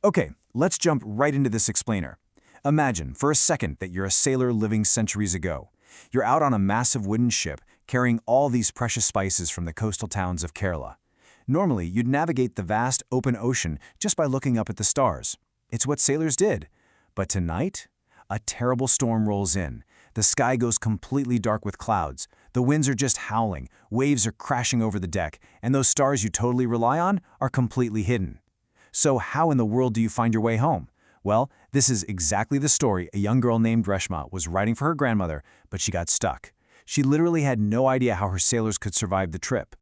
Okay, let's jump right into this explainer. Imagine for a second that you're a sailor living centuries ago. You're out on a massive wooden ship carrying all these precious spices from the coastal towns of Kerala. Normally, you'd navigate the vast open ocean just by looking up at the stars. It's what sailors did. But tonight, a terrible storm rolls in. The sky goes completely dark with clouds. The winds are just howling, waves are crashing over the deck, and those stars you totally rely on are completely hidden. So how in the world do you find your way home? Well, this is exactly the story a young girl named Reshma was writing for her grandmother, but she got stuck. She literally had no idea how her sailors could survive the trip.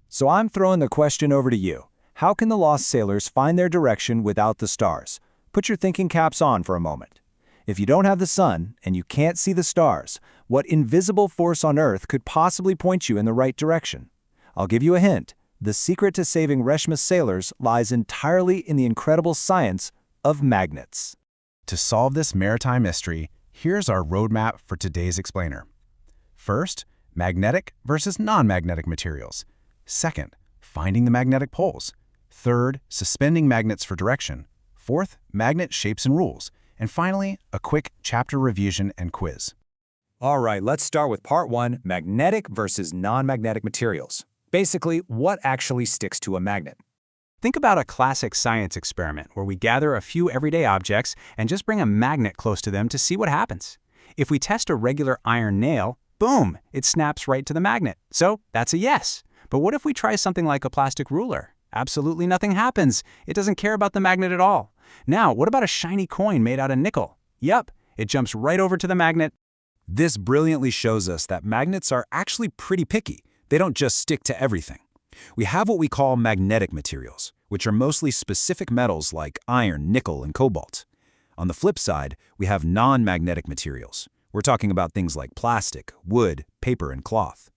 So I'm throwing the question over to you. How can the lost sailors find their direction without the stars? Put your thinking caps on for a moment. If you don't have the sun and you can't see the stars, what invisible force on Earth could possibly point you in the right direction? I'll give you a hint. The secret to saving Reshma's sailors lies entirely in the incredible science of magnets. To solve this maritime mystery, here's our roadmap for today's explainer. First, magnetic versus non-magnetic materials. Second, finding the magnetic poles. Third, suspending magnets for direction. Fourth, magnet shapes and rules. And finally, a quick chapter revision and quiz. All right, let's start with part 1, magnetic versus non-magnetic materials. Basically, what actually sticks to a magnet? Think about a classic science experiment where we gather a few everyday objects and just bring a magnet close to them to see what happens. If we test a regular iron nail, boom, it snaps right to the magnet. So that's a yes. But what if we try something like a plastic ruler? Absolutely nothing happens. It doesn't care about the magnet at all. Now, what about a shiny coin made out of nickel? Yup, it jumps right over to the magnet. This brilliantly shows us that magnets are actually pretty picky. They don't just stick to everything. We have what we call magnetic materials, which are mostly specific metals like iron, nickel, and cobalt. On the flip side, we have non-magnetic materials. We're talking about things like plastic, wood, paper, and cloth.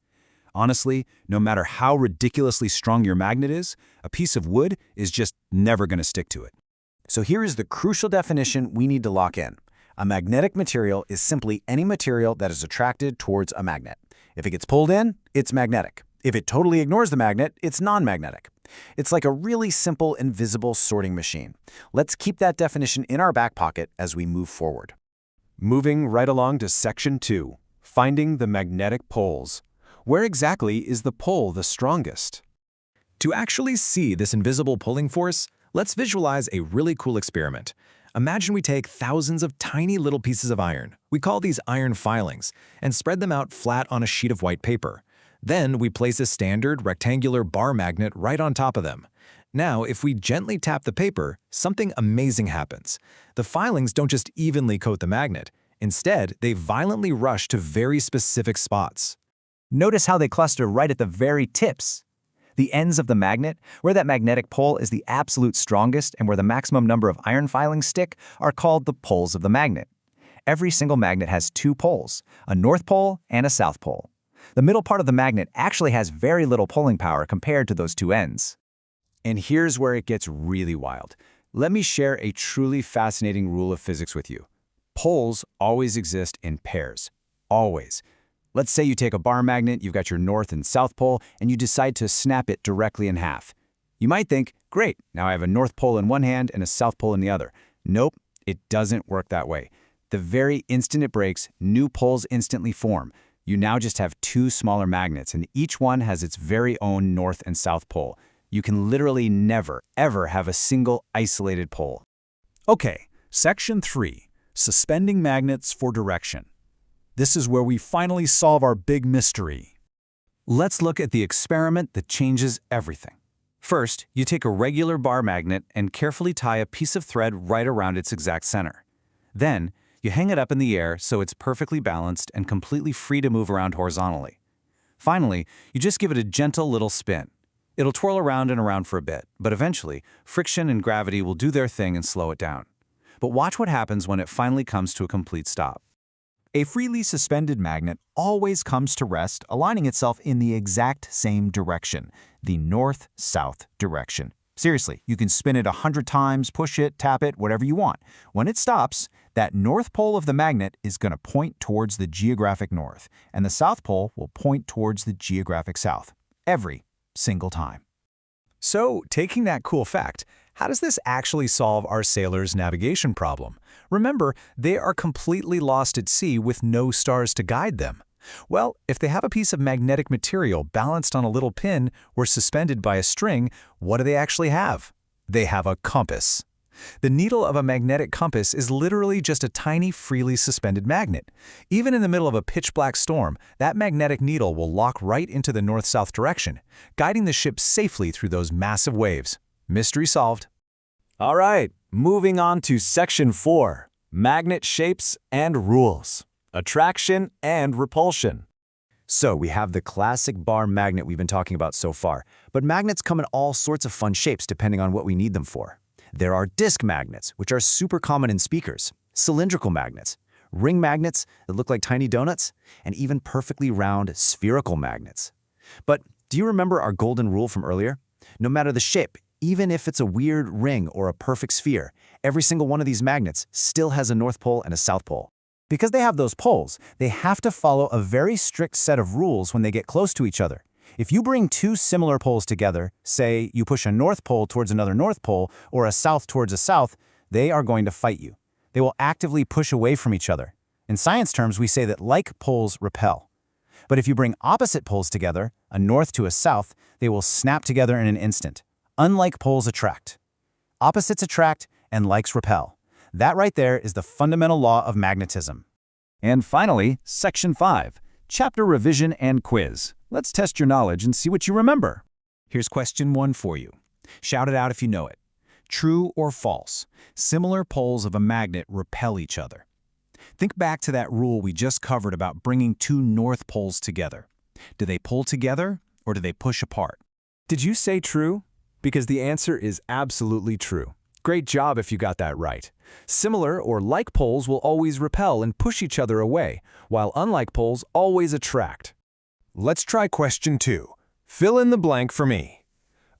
Honestly, no matter how ridiculously strong your magnet is, a piece of wood is just never going to stick to it. So here is the crucial definition we need to lock in. A magnetic material is simply any material that is attracted towards a magnet. If it gets pulled in, it's magnetic. If it totally ignores the magnet, it's non-magnetic. It's like a really simple invisible sorting machine. Let's keep that definition in our back pocket as we move forward. Moving right along to Section 2, Finding the Magnetic Poles. Where exactly is the pole the strongest? To actually see this invisible pulling force, let's visualize a really cool experiment. Imagine we take thousands of tiny little pieces of iron, we call these iron filings, and spread them out flat on a sheet of white paper. Then we place a standard rectangular bar magnet right on top of them. Now, if we gently tap the paper, something amazing happens. The filings don't just evenly coat the magnet. Instead, they violently rush to very specific spots. Notice how they cluster right at the very tips. The ends of the magnet, where that magnetic pole is the absolute strongest and where the maximum number of iron filings stick, are called the poles of the magnet. Every single magnet has two poles, a north pole and a south pole. The middle part of the magnet actually has very little pulling power compared to those two ends. And here's where it gets really wild. Let me share a truly fascinating rule of physics with you. Poles always exist in pairs. Always. Let's say you take a bar magnet, you've got your north and south pole, and you decide to snap it directly in half. You might think, great, now I have a north pole in one hand and a south pole in the other. Nope, it doesn't work that way. The very instant it breaks, new poles instantly form. You now just have two smaller magnets, and each one has its very own north and south pole. You can literally never, ever have a single isolated pole. Okay, Section 3, Suspending Magnets for Direction. This is where we finally solve our big mystery. Let's look at the experiment that changes everything. First, you take a regular bar magnet and carefully tie a piece of thread right around its exact center. Then, you hang it up in the air so it's perfectly balanced and completely free to move around horizontally. Finally, you just give it a gentle little spin. It'll twirl around and around for a bit, but eventually, friction and gravity will do their thing and slow it down. But watch what happens when it finally comes to a complete stop. A freely suspended magnet always comes to rest, aligning itself in the exact same direction, the north-south direction. Seriously, you can spin it 100 times, push it, tap it, whatever you want. When it stops, that north pole of the magnet is going to point towards the geographic north, and the south pole will point towards the geographic south, every single time. So, taking that cool fact, How does this actually solve our sailors' navigation problem? Remember, they are completely lost at sea with no stars to guide them. Well, if they have a piece of magnetic material balanced on a little pin or suspended by a string, what do they actually have? They have a compass. The needle of a magnetic compass is literally just a tiny, freely suspended magnet. Even in the middle of a pitch-black storm, that magnetic needle will lock right into the north-south direction, guiding the ship safely through those massive waves. Mystery solved. All right, moving on to Section 4, Magnet Shapes and Rules. Attraction and repulsion. So we have the classic bar magnet we've been talking about so far, but magnets come in all sorts of fun shapes depending on what we need them for. There are disc magnets, which are super common in speakers, cylindrical magnets, ring magnets that look like tiny donuts, and even perfectly round spherical magnets. But do you remember our golden rule from earlier? No matter the shape, even if it's a weird ring or a perfect sphere, every single one of these magnets still has a north pole and a south pole. Because they have those poles, they have to follow a very strict set of rules when they get close to each other. If you bring two similar poles together, say you push a north pole towards another north pole or a south towards a south, they are going to fight you. They will actively push away from each other. In science terms, we say that like poles repel. But if you bring opposite poles together, a north to a south, they will snap together in an instant. Unlike poles attract. Opposites attract and likes repel. That right there is the fundamental law of magnetism. And finally, Section 5, Chapter Revision and Quiz. Let's test your knowledge and see what you remember. Here's question 1 for you. Shout it out if you know it. True or false? Similar poles of a magnet repel each other. Think back to that rule we just covered about bringing two north poles together. Do they pull together or do they push apart? Did you say true? Because the answer is absolutely true. Great job if you got that right. Similar or like poles will always repel and push each other away, while unlike poles always attract. Let's try question 2. Fill in the blank for me.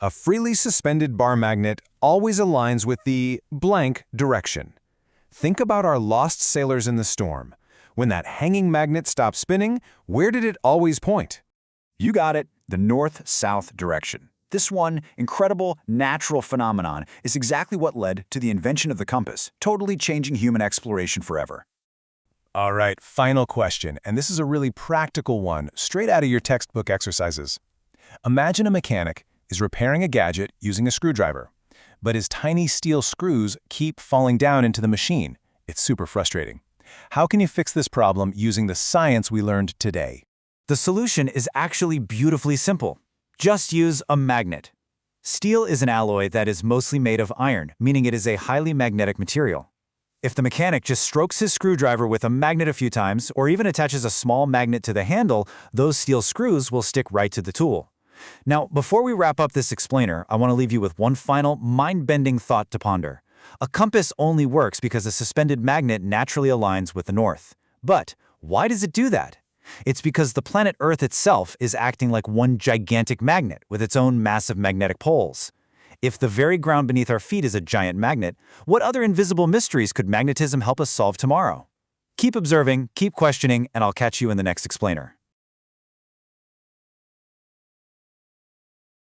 A freely suspended bar magnet always aligns with the blank direction. Think about our lost sailors in the storm. When that hanging magnet stopped spinning, where did it always point? You got it, the north-south direction. This one incredible natural phenomenon is exactly what led to the invention of the compass, totally changing human exploration forever. All right, final question, and this is a really practical one, straight out of your textbook exercises. Imagine a mechanic is repairing a gadget using a screwdriver, but his tiny steel screws keep falling down into the machine. It's super frustrating. How can you fix this problem using the science we learned today? The solution is actually beautifully simple. Just use a magnet. Steel is an alloy that is mostly made of iron, meaning it is a highly magnetic material. If the mechanic just strokes his screwdriver with a magnet a few times, or even attaches a small magnet to the handle, those steel screws will stick right to the tool. Now, before we wrap up this explainer, I want to leave you with one final mind-bending thought to ponder. A compass only works because a suspended magnet naturally aligns with the north. But why does it do that? It's because the planet Earth itself is acting like one gigantic magnet with its own massive magnetic poles. If the very ground beneath our feet is a giant magnet, what other invisible mysteries could magnetism help us solve tomorrow? Keep observing, keep questioning, and I'll catch you in the next explainer.